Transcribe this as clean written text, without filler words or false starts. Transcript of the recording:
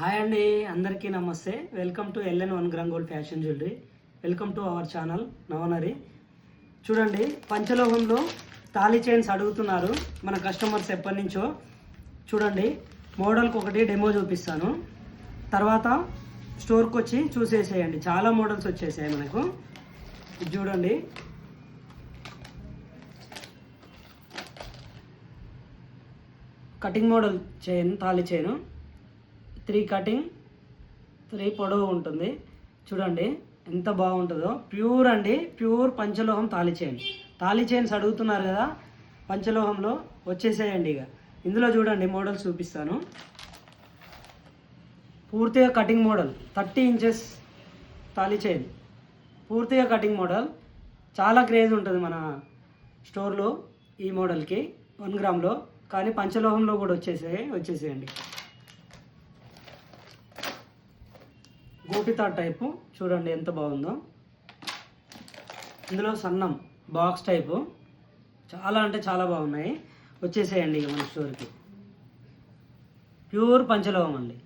Hi అండి, అందరికీ నమస్తే. Welcome to LN1 gram gold fashion jewellery. Welcome to our channel Navanari. చూడండి, పంచలోహంలో తాళీ చైన్స్ అడుగుతున్నారు మన కస్టమర్స్ ఎప్పటి నుంచో. చూడండి, మోడల్కి ఒకటి డెమో చూపిస్తాను, తర్వాత స్టోర్కి వచ్చి చూసేసేయండి. చాలా మోడల్స్ వచ్చేసాయి మనకు. ఇది చూడండి, కటింగ్ మోడల్ చైన్, తాళీ చైను 3 కటింగ్ 3 పొడవు ఉంటుంది. చూడండి ఎంత బాగుంటుందో. ప్యూర్ అండి, ప్యూర్ పంచలోహం తాళీ చైన్. తాళీ చైన్స్ అడుగుతున్నారు కదా, పంచలోహంలో వచ్చేసేయండి. ఇక ఇందులో చూడండి మోడల్స్ చూపిస్తాను. పూర్తిగా cutting model, 30 inches thali chain, పూర్తిగా కటింగ్ మోడల్. చాలా క్రేజ్ ఉంటుంది మన స్టోర్లో ఈ మోడల్కి 1 గ్రామ్లో. కానీ పంచలోహంలో కూడా వచ్చేసేయండి. గోపితా టైపు చూడండి ఎంత బాగుందో. ఇందులో సన్నం బాక్స్ టైపు చాలా అంటే చాలా బాగున్నాయి. వచ్చేసేయండి ఇక మన స్టోర్కి. ప్యూర్ పంచలోహం అండి.